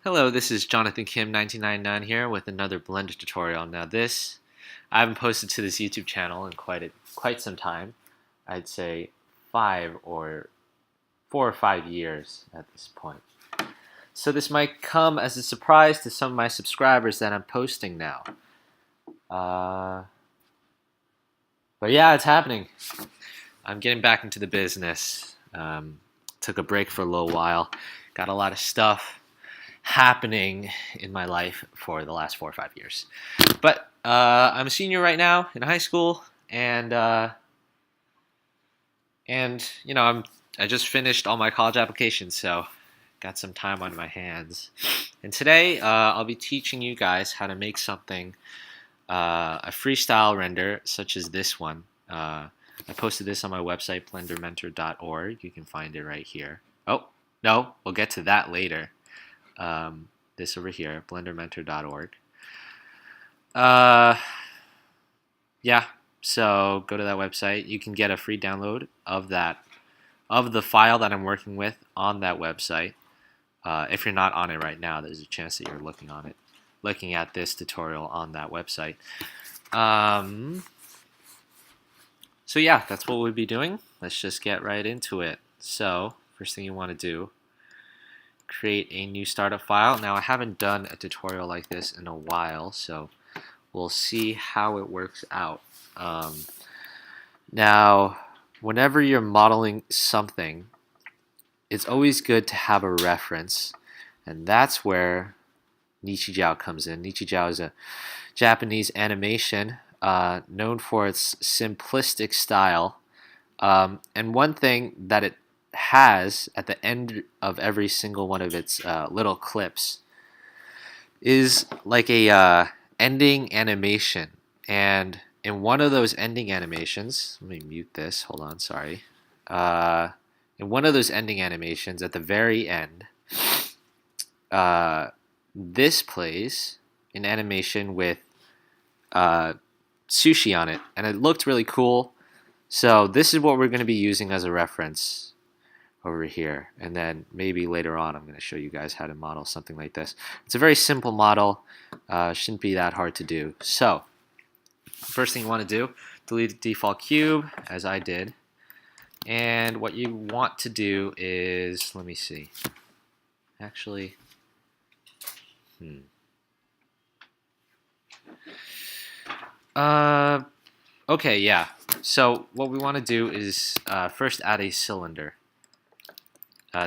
Hello, this is Jonathan Kim 1999 here with another Blender tutorial. Now this, I haven't posted to this YouTube channel in quite some time. I'd say 4 or 5 years at this point. So this might come as a surprise to some of my subscribers that I'm posting now. But yeah, it's happening. I'm getting back into the business. Took a break for a little while. Got a lot of stuff happening in my life for the last 4 or 5 years. But I'm a senior right now in high school, and you know I just finished all my college applications, so got some time on my hands. And today I'll be teaching you guys how to make something, a freestyle render such as this one. I posted this on my website, blendermentor.org. You can find it right here. Oh, no, we'll get to that later. This over here, blendermentor.org. Yeah, so go to that website. You can get a free download of the file that I'm working with on that website. If you're not on it right now, there's a chance that you're looking at this tutorial on that website. So yeah, that's what we'll be doing. Let's just get right into it. So first thing you want to do, create a new startup file. Now I haven't done a tutorial like this in a while, so we'll see how it works out. Now whenever you're modeling something, it's always good to have a reference, and that's where Nichijou comes in. Nichijou is a Japanese animation known for its simplistic style, and one thing that it has at the end of every single one of its little clips is like a ending animation. And in one of those ending animations, let me mute this, hold on, sorry. In one of those ending animations at the very end, this plays an animation with Sushi on it, and it looked really cool. So this is what we're going to be using as a reference over here, and then maybe later on I'm going to show you guys how to model something like this. It's a very simple model, shouldn't be that hard to do. So first thing you want to do, delete the default cube, as I did, and what you want to do is, let me see, actually, okay, yeah, so what we want to do is first add a cylinder.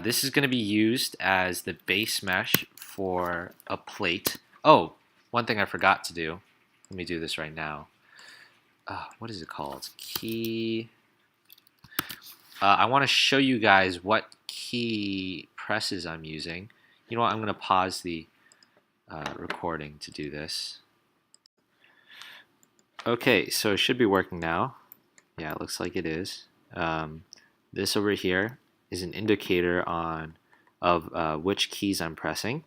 This is going to be used as the base mesh for a plate. Oh, one thing I forgot to do. Let me do this right now. What is it called? Key. I want to show you guys what key presses I'm using. You know what? I'm going to pause the recording to do this. Okay, so it should be working now. Yeah, it looks like it is. This over here is an indicator of which keys I'm pressing,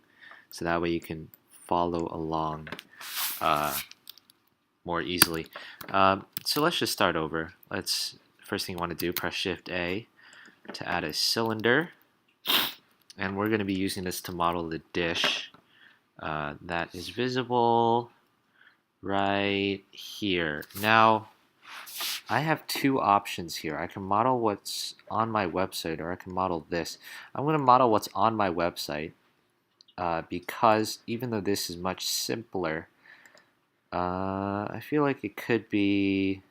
so that way you can follow along more easily. So let's just start over. First thing you want to do, press Shift A to add a cylinder, and we're going to be using this to model the dish that is visible right here. Now I have two options here. I can model what's on my website, or I can model this. I'm going to model what's on my website because even though this is much simpler, I feel like it could be,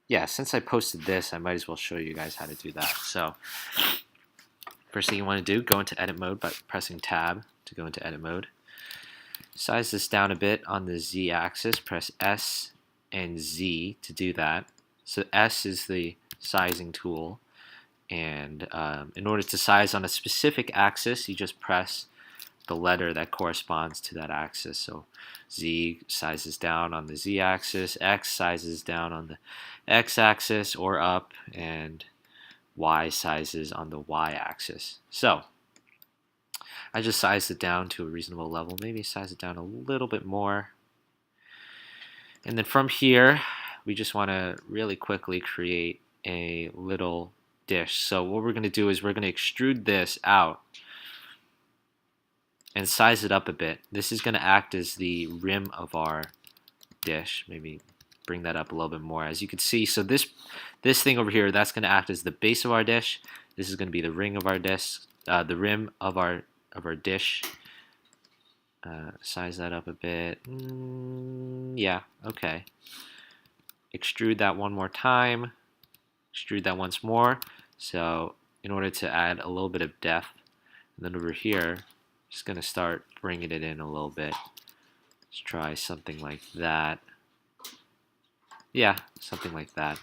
yeah, since I posted this, I might as well show you guys how to do that. So first thing you want to do, go into edit mode by pressing tab to go into edit mode. Size this down a bit on the Z axis, press S and Z to do that. So S is the sizing tool, and in order to size on a specific axis, you just press the letter that corresponds to that axis. So Z sizes down on the Z axis, X sizes down on the X axis or up, and Y sizes on the Y axis. So I just sized it down to a reasonable level, maybe size it down a little bit more. And then from here, we just want to really quickly create a little dish. So what we're going to do is we're going to extrude this out and size it up a bit. This is going to act as the rim of our dish. Maybe bring that up a little bit more. As you can see, so this thing over here, that's going to act as the base of our dish. This is going to be the ring of our dish, the rim of our dish. Size that up a bit. Yeah, okay. Extrude that one more time. Extrude that once more. So in order to add a little bit of depth, and then over here, just going to start bringing it in a little bit. Let's try something like that. Yeah, something like that.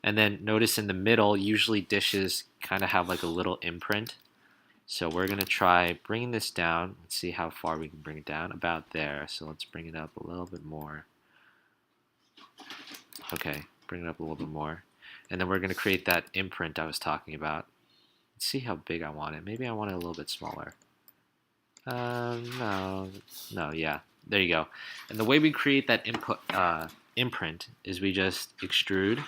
And then notice in the middle, usually dishes kind of have like a little imprint. So we're going to try bringing this down. Let's see how far we can bring it down. About there. So let's bring it up a little bit more. Okay, bring it up a little bit more. And then we're going to create that imprint I was talking about. Let's see how big I want it. Maybe I want it a little bit smaller. No, yeah. There you go. And the way we create that imprint is we just extrude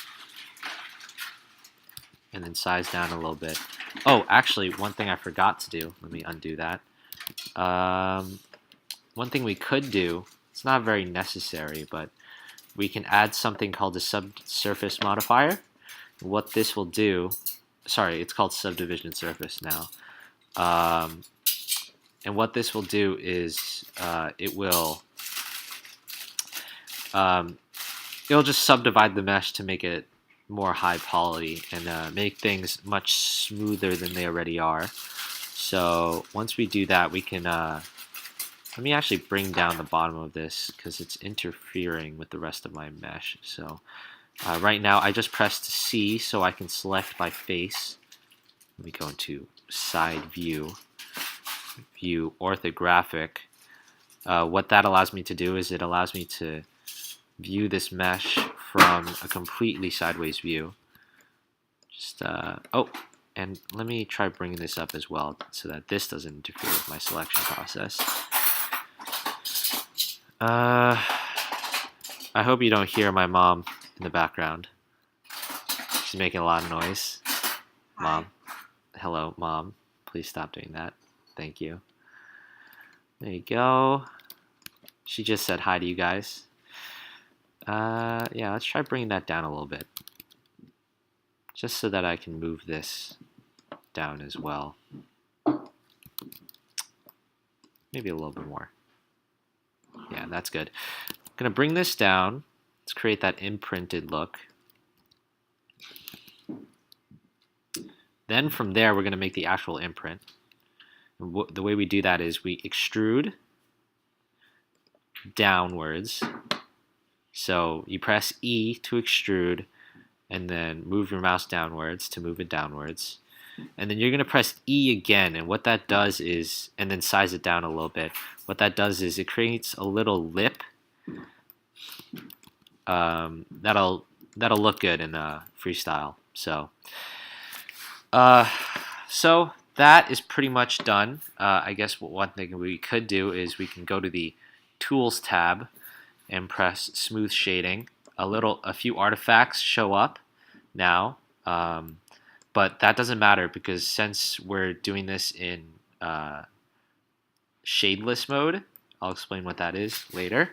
and then size down a little bit. Oh, actually, one thing I forgot to do. Let me undo that. One thing we could do, it's not very necessary, but we can add something called a subsurface modifier. What this will do, sorry, it's called subdivision surface now. And what this will do is it'll just subdivide the mesh to make it more high poly and make things much smoother than they already are. So once we do that, we can let me actually bring down the bottom of this because it's interfering with the rest of my mesh. So right now I just pressed C so I can select my face. Let me go into side view orthographic. What that allows me to do is it allows me to view this mesh from a completely sideways view. Just oh, and let me try bringing this up as well so that this doesn't interfere with my selection process. I hope you don't hear my mom in the background. She's making a lot of noise. Mom. Hello, Mom. Please stop doing that. Thank you. There you go. She just said hi to you guys. Yeah, let's try bringing that down a little bit. Just so that I can move this down as well. Maybe a little bit more. Yeah, that's good. I'm going to bring this down. Let's create that imprinted look. Then from there, we're going to make the actual imprint. And the way we do that is we extrude downwards. So you press E to extrude and then move your mouse downwards to move it downwards. And then you're going to press E again, and what that does is, and then size it down a little bit. What that does is it creates a little lip. That'll look good in Freestyle. So that is pretty much done. I guess one thing we could do is we can go to the Tools tab and press Smooth Shading. A few artifacts show up now. But that doesn't matter because since we're doing this in shadeless mode, I'll explain what that is later,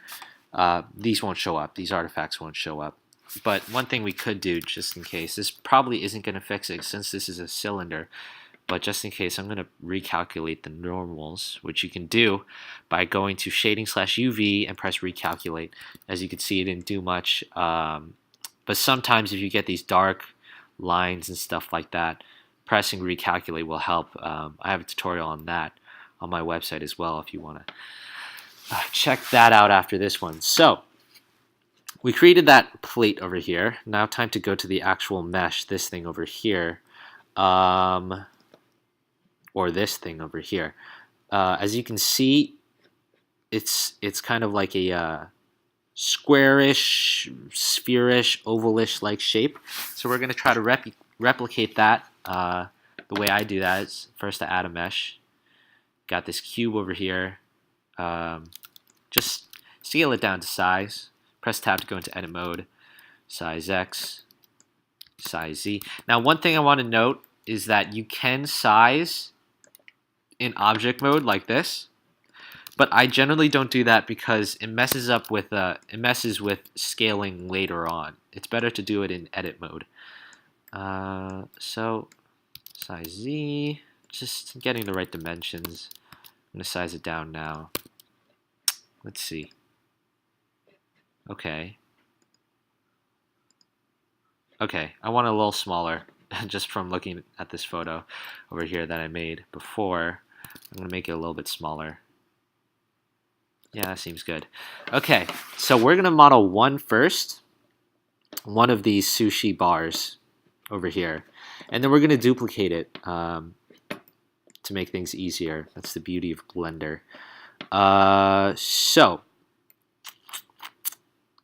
these won't show up. These artifacts won't show up. But one thing we could do just in case, this probably isn't going to fix it since this is a cylinder, but just in case I'm going to recalculate the normals, which you can do by going to shading/UV and press recalculate. As you can see, it didn't do much, but sometimes if you get these dark lines and stuff like that, pressing recalculate will help. I have a tutorial on that on my website as well if you want to check that out after this one. So we created that plate over here. Now time to go to the actual mesh, this thing over here, or this thing over here. As you can see, it's kind of like a squarish, spherish, ovalish like shape. So we're going to try to replicate that. The way I do that is first to add a mesh. Got this cube over here. Just scale it down to size. Press tab to go into edit mode. Size X, size Z. Now one thing I want to note is that you can size in object mode like this. But I generally don't do that because it messes with scaling later on. It's better to do it in edit mode. So size Z, just getting the right dimensions. I'm gonna size it down now. Let's see. Okay. Okay, I want it a little smaller just from looking at this photo over here that I made before. I'm gonna make it a little bit smaller. Yeah, that seems good. Okay, so we're gonna model one first, one of these sushi bars over here, and then we're gonna duplicate it to make things easier. That's the beauty of Blender.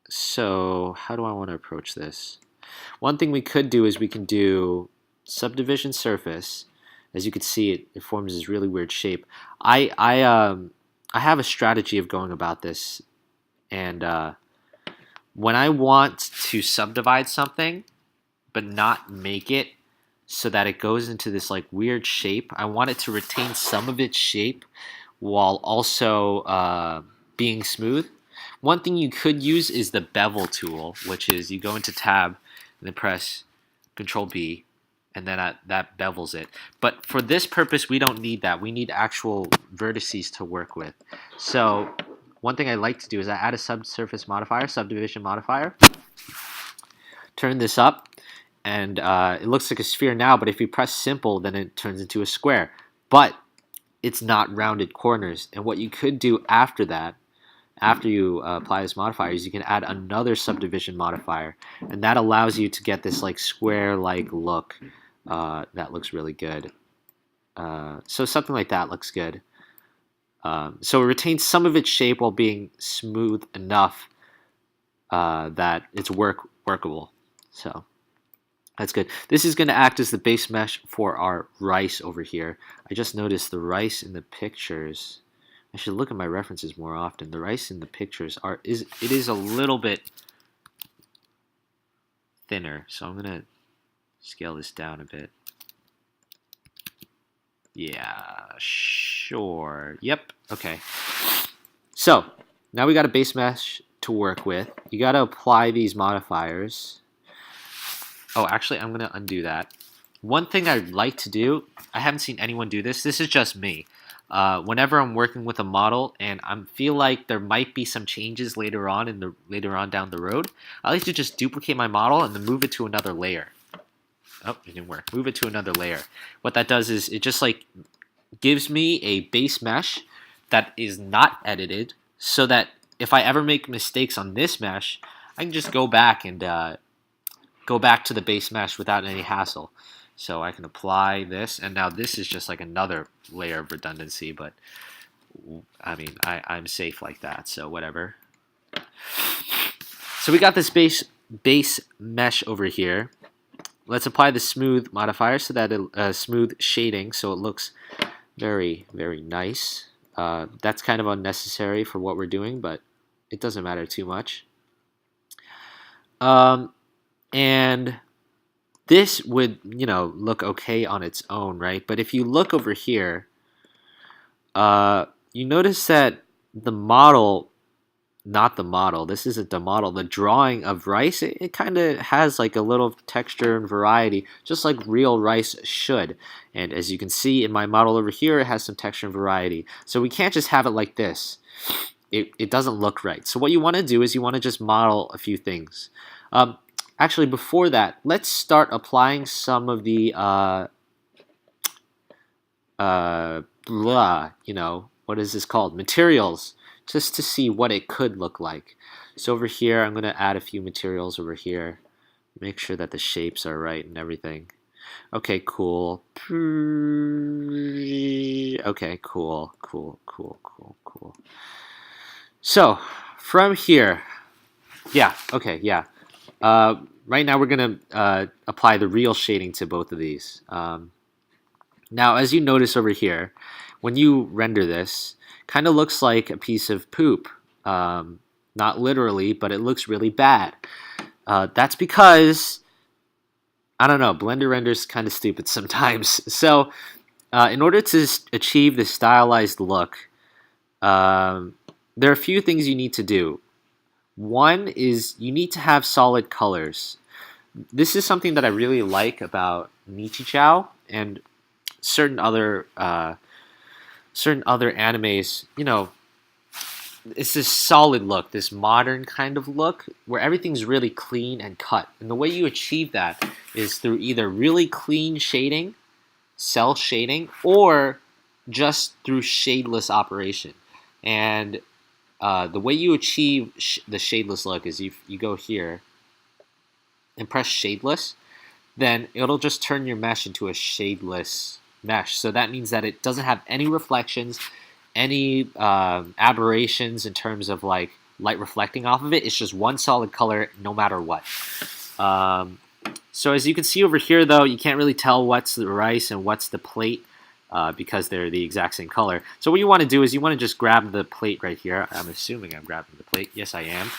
So how do I want to approach this? One thing we could do is we can do subdivision surface. As you can see, it forms this really weird shape. I have a strategy of going about this, and when I want to subdivide something, but not make it so that it goes into this like weird shape, I want it to retain some of its shape while also being smooth. One thing you could use is the bevel tool, which is you go into tab and then press Control B, and then that bevels it. But for this purpose, we don't need that. We need actual vertices to work with. So one thing I like to do is I add a subsurface modifier, subdivision modifier, turn this up, and it looks like a sphere now, but if you press simple, then it turns into a square. But it's not rounded corners. And what you could do after that, after you apply this modifier, is you can add another subdivision modifier, and that allows you to get this like square-like look that looks really good. So something like that looks good. So it retains some of its shape while being smooth enough that it's workable. So that's good. This is going to act as the base mesh for our rice over here. I just noticed the rice in the pictures. I should look at my references more often. The rice in the pictures is a little bit thinner, so I'm gonna scale this down a bit. Yeah, sure. Yep. Okay. So now we got a base mesh to work with. You got to apply these modifiers. Oh, actually, I'm gonna undo that. One thing I'd like to do, I haven't seen anyone do this. This is just me. Whenever I'm working with a model and I feel like there might be some changes later on down the road, I like to just duplicate my model and then move it to another layer. Oh, it didn't work. Move it to another layer. What that does is it just like gives me a base mesh that is not edited, so that if I ever make mistakes on this mesh, I can just go back and go back to the base mesh without any hassle. So I can apply this, and now this is just like another layer of redundancy, but I mean, I'm safe like that, so whatever. So we got this base mesh over here. Let's apply the smooth modifier so that it smooth shading, so it looks very, very nice. That's kind of unnecessary for what we're doing, but it doesn't matter too much. And this would, look okay on its own, right? But if you look over here, you notice that the model, not the model, this isn't the model, the drawing of rice, it kind of has like a little texture and variety, just like real rice should. And as you can see in my model over here, it has some texture and variety. So we can't just have it like this. It doesn't look right. So what you want to do is you want to just model a few things. Actually, before that, let's start applying some of the what is this called? Materials, just to see what it could look like. So over here, I'm going to add a few materials over here. Make sure that the shapes are right and everything. Okay, cool. Okay, cool. So, from here, right now we're going to apply the real shading to both of these. Now, as you notice over here, when you render this, kind of looks like a piece of poop. Not literally, but it looks really bad. That's because, I don't know, Blender renders kind of stupid sometimes. So, in order to achieve the stylized look, there are a few things you need to do. One is you need to have solid colors. This is something that I really like about Nichijou and certain other animes. You know, it's this solid look, this modern kind of look where everything's really clean and cut. And the way you achieve that is through either really clean shading, cell shading, or just through shadeless operation. And the way you achieve the shadeless look is you go here and press shadeless, then it'll just turn your mesh into a shadeless mesh. So that means that it doesn't have any reflections, any aberrations in terms of like light reflecting off of it. It's just one solid color no matter what. So as you can see over here, though, you can't really tell what's the rice and what's the plate because they're the exact same color. So what you want to do is you want to just grab the plate right here. I'm assuming I'm grabbing the plate. Yes, I am.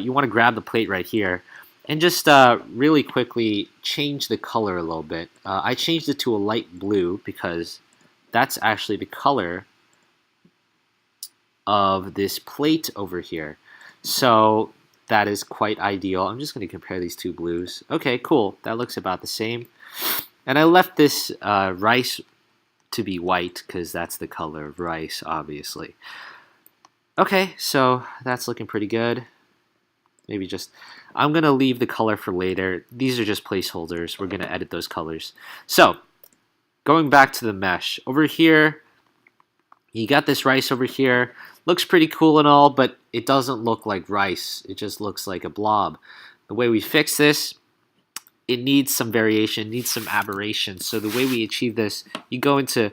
You want to grab the plate right here and just really quickly change the color a little bit. I changed it to a light blue because that's actually the color of this plate over here. So that is quite ideal. I'm just going to compare these two blues. Okay, cool. That looks about the same. And I left this rice to be white because that's the color of rice, obviously. Okay, so that's looking pretty good. Maybe just, I'm going to leave the color for later. These are just placeholders. We're going to edit those colors. So, going back to the mesh. Over here, you got this rice over here. Looks pretty cool and all, but it doesn't look like rice. It just looks like a blob. The way we fix this, it needs some variation, needs some aberration. So the way we achieve this, you go into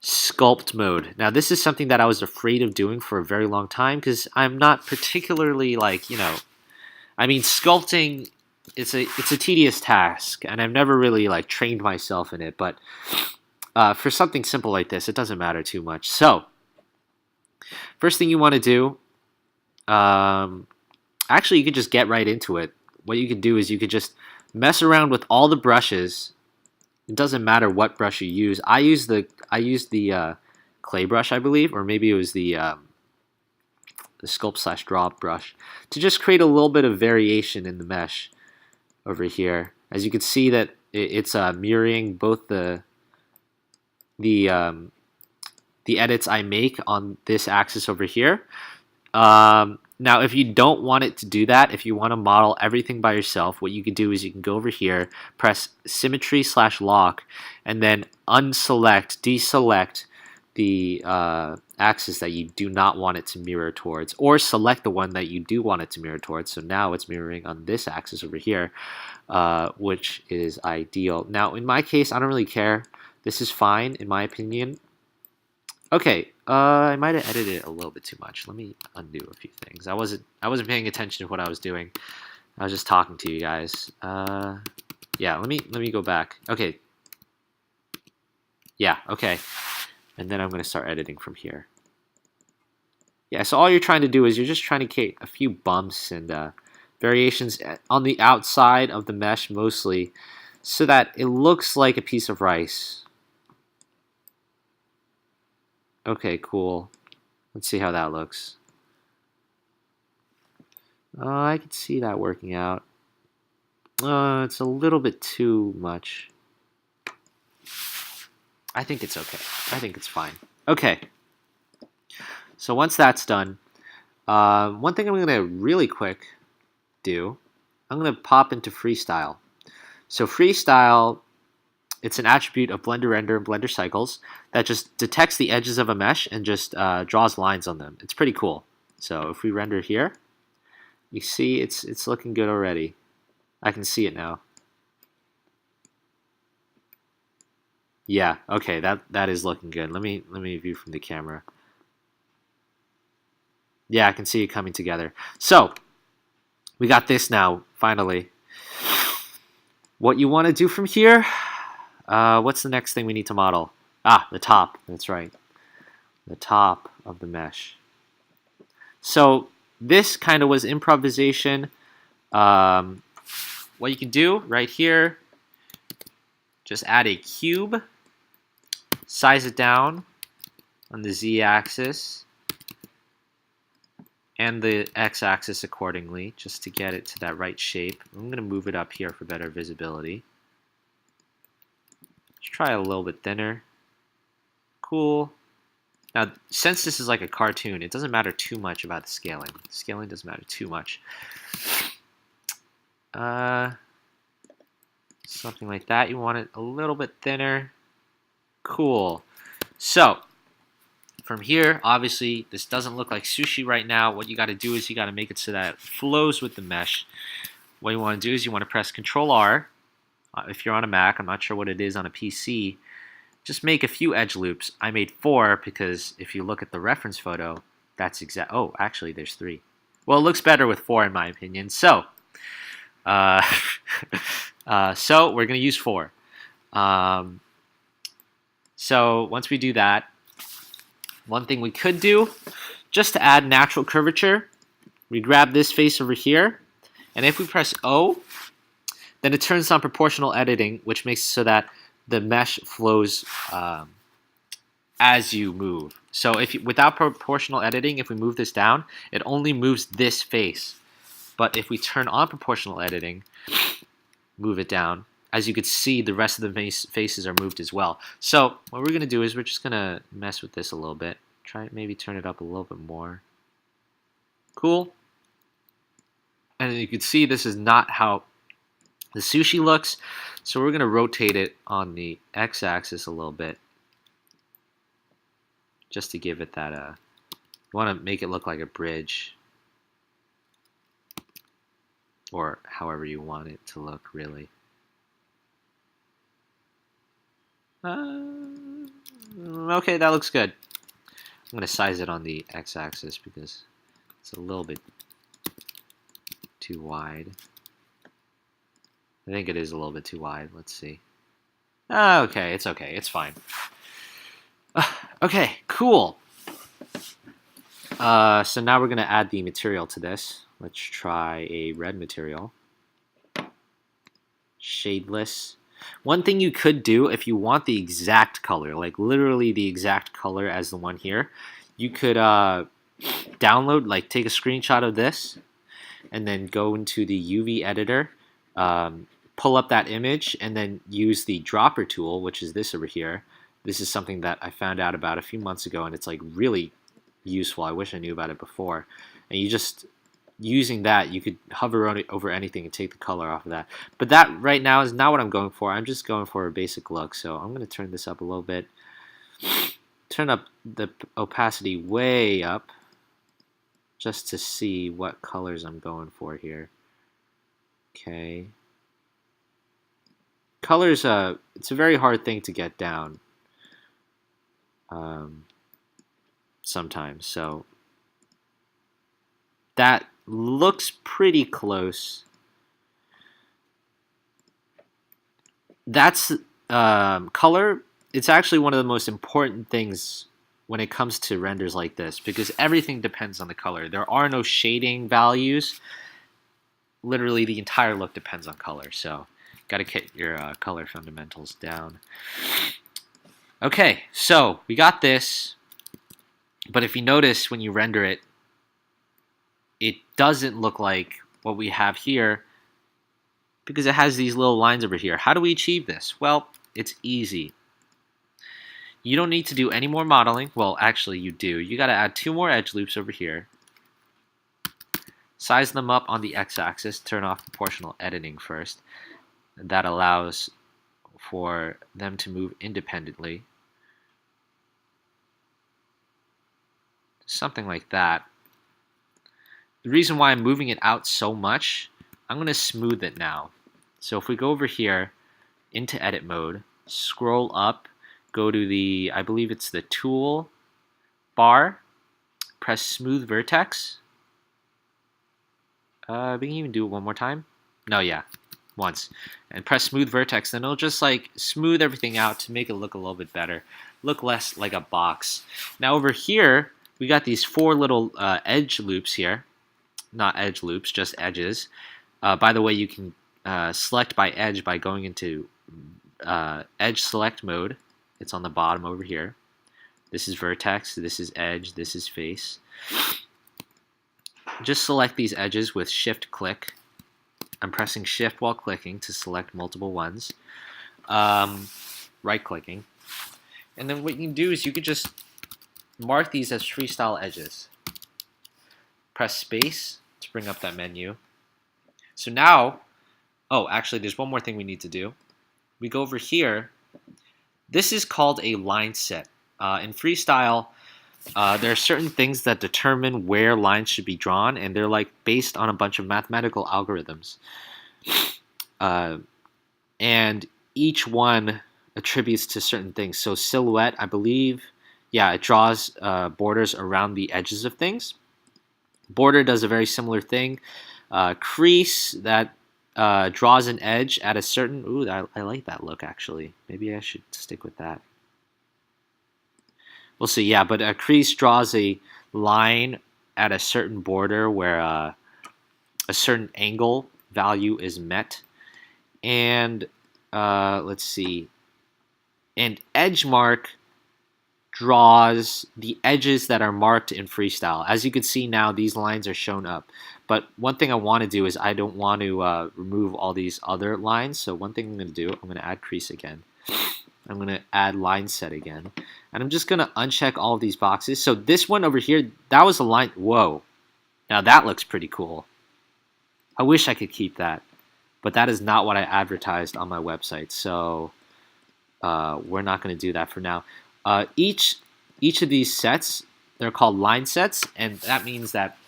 sculpt mode. Now this is something that I was afraid of doing for a very long time because I'm not particularly like, you know, I mean sculpting, it's a tedious task and I've never really like trained myself in it, but for something simple like this, it doesn't matter too much. So first thing you want to do, actually you could just get right into it. What you could do is you could just mess around with all the brushes. It doesn't matter what brush you use. I used the clay brush, I believe, or maybe it was the sculpt/draw brush to just create a little bit of variation in the mesh over here. As you can see that it's mirroring both the edits I make on this axis over here. Now, if you don't want it to do that, if you want to model everything by yourself, what you can do is you can go over here, press Symmetry/Lock, and then deselect the axis that you do not want it to mirror towards, or select the one that you do want it to mirror towards. So now it's mirroring on this axis over here, which is ideal. Now, in my case, I don't really care. This is fine, in my opinion. Okay, I might have edited it a little bit too much. Let me undo a few things. I wasn't paying attention to what I was doing. I was just talking to you guys. Yeah, let me go back. Okay. Yeah, okay. And then I'm going to start editing from here. Yeah, so all you're trying to do is you're just trying to create a few bumps and variations on the outside of the mesh mostly so that it looks like a piece of rice. Okay, cool. Let's see how that looks. I can see that working out. It's a little bit too much. I think it's okay. I think it's fine. Okay. So once that's done, one thing I'm going to really quick do, I'm going to pop into Freestyle. So Freestyle, it's an attribute of Blender Render and Blender Cycles that just detects the edges of a mesh and just draws lines on them. It's pretty cool. So if we render here, you see it's looking good already. I can see it now. Yeah, okay, that is looking good. Let me view from the camera. Yeah, I can see it coming together. So we got this now, finally. What you want to do from here? What's the next thing we need to model? Ah, the top. That's right. The top of the mesh. So this kind of was improvisation. What you can do right here, just add a cube, size it down on the z-axis, and the x-axis accordingly, just to get it to that right shape. I'm going to move it up here for better visibility. Let's try it a little bit thinner. Cool. Now, since this is like a cartoon, it doesn't matter too much about the scaling. Scaling doesn't matter too much. Something like that. You want it a little bit thinner. Cool. So, from here, obviously, this doesn't look like sushi right now. What you got to do is you got to make it so that it flows with the mesh. What you want to do is you want to press Control-R. If you're on a Mac, I'm not sure what it is on a PC. Just make a few edge loops. I made 4 because if you look at the reference photo, that's exact. Oh, actually, there's 3. Well, it looks better with 4 in my opinion. So, so we're going to use 4. So once we do that, one thing we could do, just to add natural curvature, we grab this face over here, and if we press O, then it turns on proportional editing, which makes it so that the mesh flows as you move. So without proportional editing, if we move this down, it only moves this face. But if we turn on proportional editing, move it down, as you can see, the rest of the faces are moved as well. So what we're going to do is we're just going to mess with this a little bit. Try maybe turn it up a little bit more. Cool. And you can see this is not how the sushi looks. So we're going to rotate it on the x-axis a little bit, just to give it that, you want to make it look like a bridge, or however you want it to look, really. Okay, that looks good. I'm going to size it on the x-axis because it's a little bit too wide. I think it is a little bit too wide. Let's see. Okay, it's okay. It's fine. Okay, cool. So now we're going to add the material to this. Let's try a red material. Shadeless. One thing you could do if you want the exact color, like literally the exact color as the one here, you could download, like take a screenshot of this and then go into the UV editor, pull up that image, and then use the dropper tool, which is this over here. This is something that I found out about a few months ago, and it's like really useful. I wish I knew about it before. And you just, using that, you could hover over anything and take the color off of that. But that right now is not what I'm going for. I'm just going for a basic look. So I'm going to turn this up a little bit. Turn up the opacity way up, just to see what colors I'm going for here. Okay. Colors, it's a very hard thing to get down sometimes. So that looks pretty close. That's color. It's actually one of the most important things when it comes to renders like this, because everything depends on the color. There are no shading values. Literally, the entire look depends on color. So, got to get your color fundamentals down. Okay, so we got this. But if you notice when you render it, it doesn't look like what we have here because it has these little lines over here. How do we achieve this? Well, it's easy. You don't need to do any more modeling. Well, actually, you do. You got to add 2 more edge loops over here. Size them up on the x-axis. Turn off proportional editing first. That allows for them to move independently. Something like that. The reason why I'm moving it out so much, I'm going to smooth it now. So if we go over here into edit mode, scroll up, go to the, I believe it's the tool bar, press smooth vertex. We can even do it one more time. No, yeah, once. And press smooth vertex, then it'll just like smooth everything out to make it look a little bit better. Look less like a box. Now over here, we got these 4 little edge loops here. Not edge loops, just edges. By the way, you can select by edge by going into edge select mode. It's on the bottom over here. This is vertex, this is edge, this is face. just select these edges with shift click. I'm pressing shift while clicking to select multiple ones. Right clicking. And then what you can do is you could just mark these as freestyle edges. Press space to bring up that menu. So now, oh, actually, there's one more thing we need to do. We go over here. This is called a line set. In Freestyle, there are certain things that determine where lines should be drawn, and they're like based on a bunch of mathematical algorithms. And each one attributes to certain things. So silhouette, I believe, yeah, it draws borders around the edges of things. Border does a very similar thing. Crease, that draws an edge at a certain... Ooh, I like that look, actually. Maybe I should stick with that. We'll see, yeah, but a crease draws a line at a certain border where a certain angle value is met. And let's see. And edge mark draws the edges that are marked in Freestyle. As you can see now, these lines are shown up. But one thing I want to do is I don't want to remove all these other lines. So one thing I'm going to do, I'm going to add crease again. I'm going to add line set again. And I'm just going to uncheck all of these boxes. So this one over here, that was a line. Whoa. Now that looks pretty cool. I wish I could keep that. But that is not what I advertised on my website. So we're not going to do that for now. Each of these sets, they're called line sets, and that means that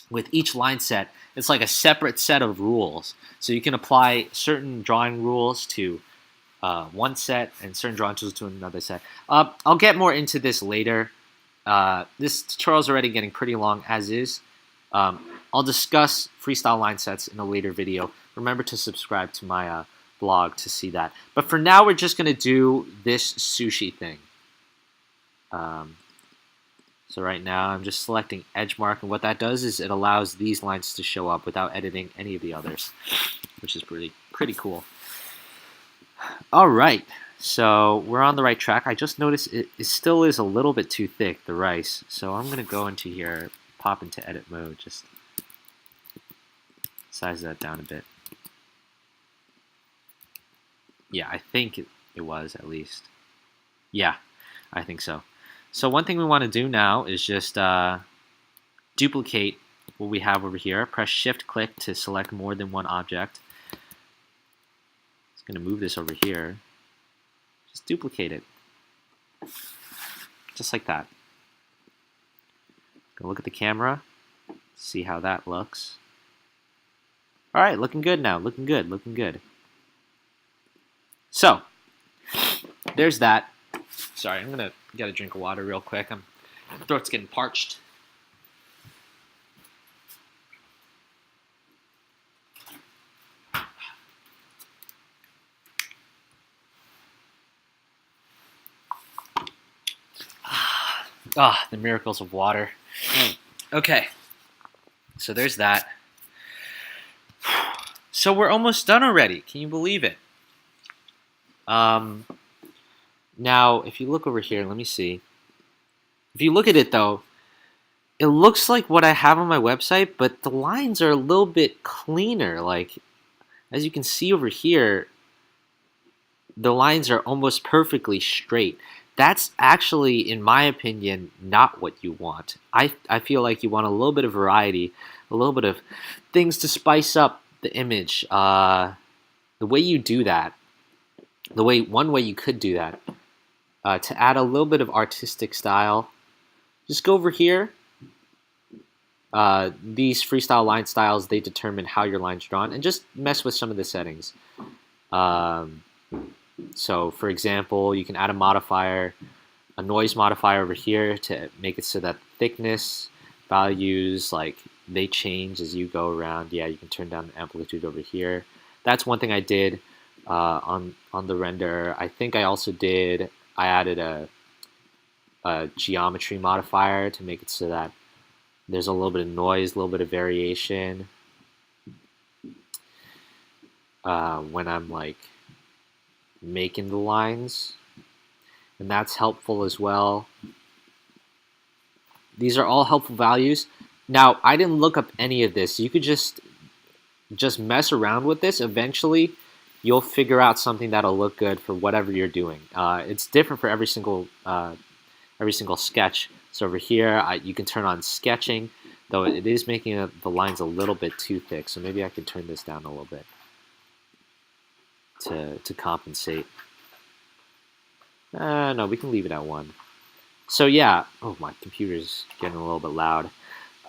with each line set, it's like a separate set of rules. So you can apply certain drawing rules to one set and certain drawing rules to another set. I'll get more into this later. This tutorial is already getting pretty long as is. I'll discuss freestyle line sets in a later video. Remember to subscribe to my blog to see that. But for now, we're just going to do this sushi thing. So right now, I'm just selecting edge mark, and what that does is it allows these lines to show up without editing any of the others, which is pretty cool. All right, so we're on the right track. I just noticed it still is a little bit too thick, the rice. So I'm going to go into here, pop into edit mode, just size that down a bit. Yeah, I think it was at least. Yeah, I think so. So one thing we want to do now is just duplicate what we have over here. Press shift click to select more than one object. It's going to move this over here. Just duplicate it. Just like that. Go look at the camera. See how that looks. Alright, looking good now. Looking good, looking good. So, there's that. Sorry, I'm going to get a drink of water real quick. My throat's getting parched. The miracles of water. Okay, so there's that. So we're almost done already. Can you believe it? Now, if you look over here, let me see. If you look at it, though, it looks like what I have on my website, but the lines are a little bit cleaner. Like, as you can see over here, the lines are almost perfectly straight. That's actually, in my opinion, not what you want. I feel like you want a little bit of variety, a little bit of things to spice up the image. The way you do that, one way you could do that, to add a little bit of artistic style, just go over here. These freestyle line styles, they determine how your line's drawn, and just mess with some of the settings. So, for example, you can add a modifier, a noise modifier over here to make it so that thickness values, like, they change as you go around. Yeah, you can turn down the amplitude over here. That's one thing I did on the render. I think I also I added a geometry modifier to make it so that there's a little bit of noise, a little bit of variation when I'm like making the lines, and that's helpful as well. These are all helpful values. Now, I didn't look up any of this. You could just mess around with this. Eventually, you'll figure out something that'll look good for whatever you're doing. It's different for every single sketch. So over here, you can turn on sketching, though it is making the lines a little bit too thick. So maybe I can turn this down a little bit to compensate. No, we can leave it at 1. So yeah, oh, my computer's getting a little bit loud.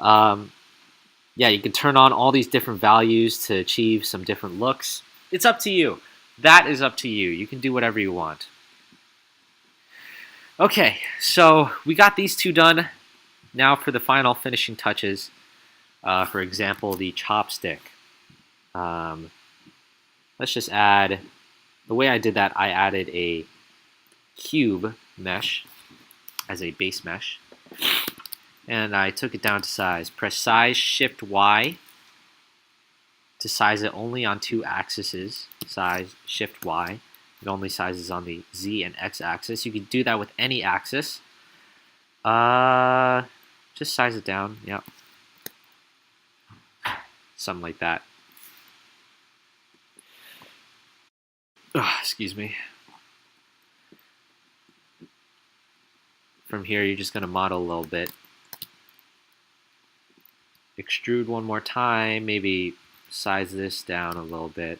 Yeah, you can turn on all these different values to achieve some different looks. It's up to you. That is up to you. You can do whatever you want. Okay, so we got these two done. Now for the final finishing touches. For example, the chopstick. Let's just add, the way I did that, I added a cube mesh as a base mesh. And I took it down to size. Press size, shift Y to size it only on 2 axes. Size, shift Y. It only sizes on the Z and X axis. You can do that with any axis. Just size it down. Yep. Something like that. Excuse me. From here, you're just going to model a little bit. Extrude one more time. Maybe size this down a little bit.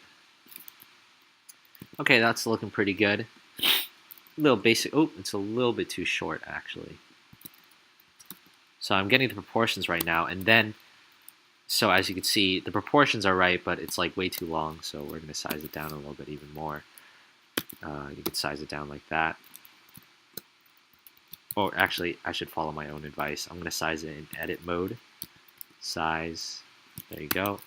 Okay, that's looking pretty good. A little basic. Oh, it's a little bit too short, actually. So I'm getting the proportions right now, and then, so as you can see, the proportions are right, but it's like way too long, so we're going to size it down a little bit even more. You could size it down like that. Oh, actually, I should follow my own advice. I'm going to size it in edit mode. Size. There you go.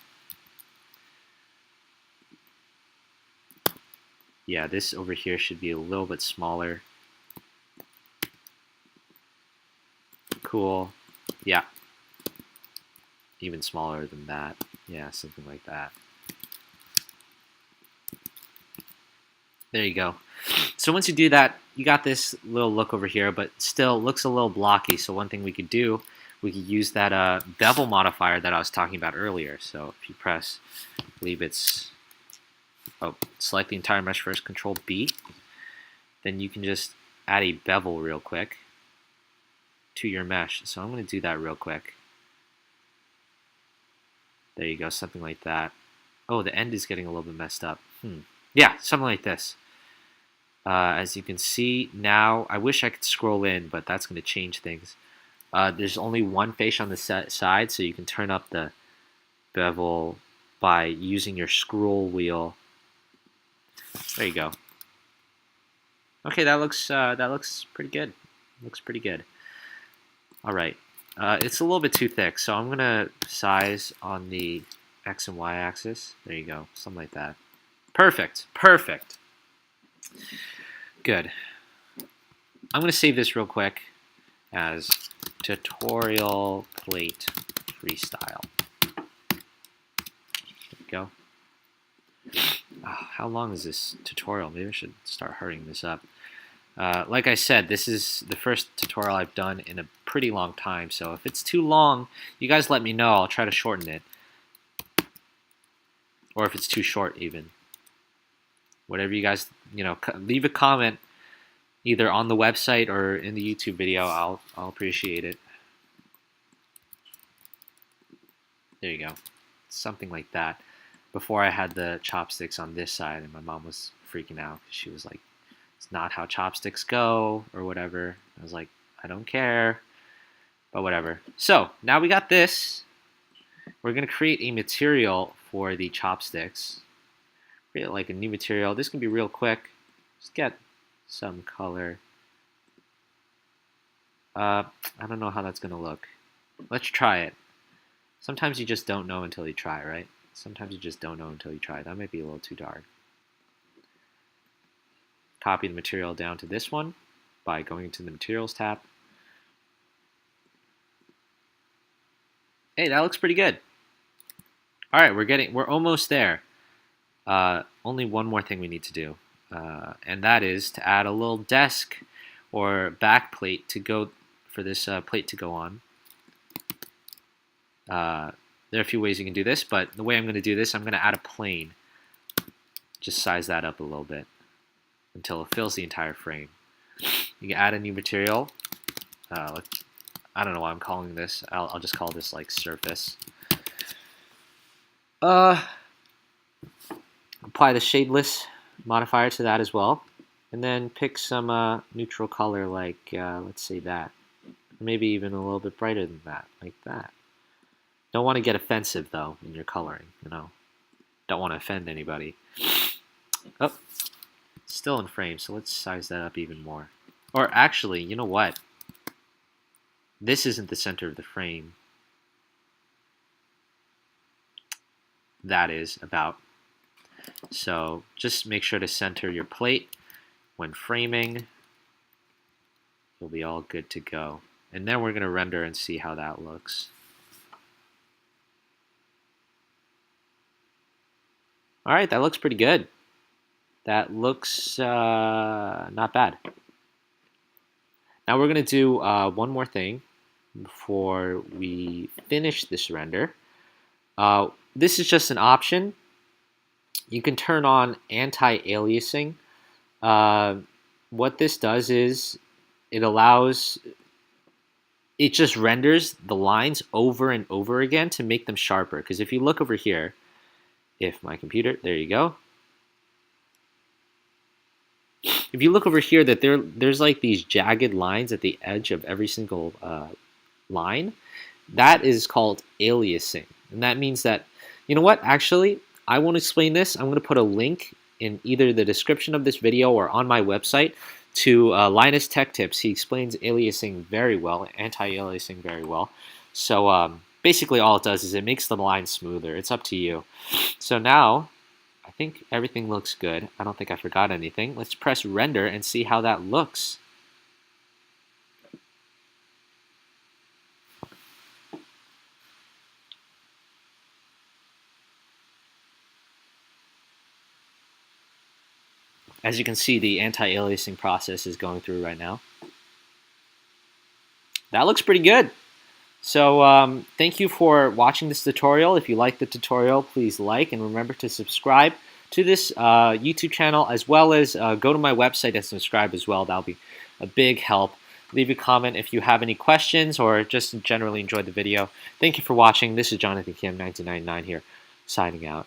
Yeah, this over here should be a little bit smaller. Cool. Yeah. Even smaller than that. Yeah, something like that. There you go. So once you do that, you got this little look over here, but still looks a little blocky. So one thing we could do, we could use that bevel modifier that I was talking about earlier. So if you press, I believe it's, select the entire mesh first, Control B, then you can just add a bevel real quick to your mesh. So I'm going to do that real quick. There you go, something like that. Oh, the end is getting a little bit messed up. Yeah, something like this. As you can see now, I wish I could scroll in, but that's going to change things. There's only one face on the side, so you can turn up the bevel by using your scroll wheel. There you go. Okay, that looks pretty good. Looks pretty good. All right, it's a little bit too thick, so I'm gonna size on the X and Y axis. There you go, something like that. Perfect, perfect. Good. I'm going to save this real quick as tutorial plate freestyle. There we go. Oh, how long is this tutorial? Maybe I should start hurrying this up. Like I said, this is the first tutorial I've done in a pretty long time, so if it's too long, you guys let me know. I'll try to shorten it. Or if it's too short even. Whatever you guys, leave a comment either on the website or in the YouTube video. I'll appreciate it. There you go. Something like that. Before I had the chopsticks on this side, and my mom was freaking out because she was like, it's not how chopsticks go, or whatever. I was like, I don't care, but whatever. So, now we got this. We're going to create a material for the chopsticks. Create like a new material. This can be real quick. Just get some color. I don't know how that's going to look. Let's try it. Sometimes you just don't know until you try, right? Sometimes you just don't know until you try. That might be a little too dark. Copy the material down to this one by going into the Materials tab. Hey, that looks pretty good. All right, we're almost there. Only one more thing we need to do, and that is to add a little desk or back plate to go for this plate to go on. There are a few ways you can do this, but the way I'm going to do this, I'm going to add a plane. Just size that up a little bit until it fills the entire frame. You can add a new material. I don't know why I'm calling this. I'll just call this like surface. Apply the shadeless modifier to that as well, and then pick some neutral color like let's say that, maybe even a little bit brighter than that, like that. Don't want to get offensive though in your coloring, you know. Don't want to offend anybody. Oh, still in frame, so let's size that up even more. Or actually, you know what? This isn't the center of the frame. That is about. So just make sure to center your plate when framing. You'll be all good to go. And then we're going to render and see how that looks. All right, that looks pretty good. That looks not bad. Now we're going to do one more thing before we finish this render. This is just an option. You can turn on anti-aliasing. What this does is it just renders the lines over and over again to make them sharper. Because if you look over here, there you go. If you look over here, that there's like these jagged lines at the edge of every single line. That is called aliasing. And that means that, you know what, actually, I won't explain this. I'm going to put a link in either the description of this video or on my website to Linus Tech Tips. He explains aliasing very well, anti-aliasing very well. So basically all it does is it makes the line smoother. It's up to you. So now, I think everything looks good. I don't think I forgot anything. Let's press render and see how that looks. As you can see, the anti-aliasing process is going through right now. That looks pretty good. So thank you for watching this tutorial. If you liked the tutorial, please like and remember to subscribe to this YouTube channel, as well as go to my website and subscribe as well. That'll be a big help. Leave a comment if you have any questions or just generally enjoyed the video. Thank you for watching. This is Jonathan Kim 1999 here, signing out.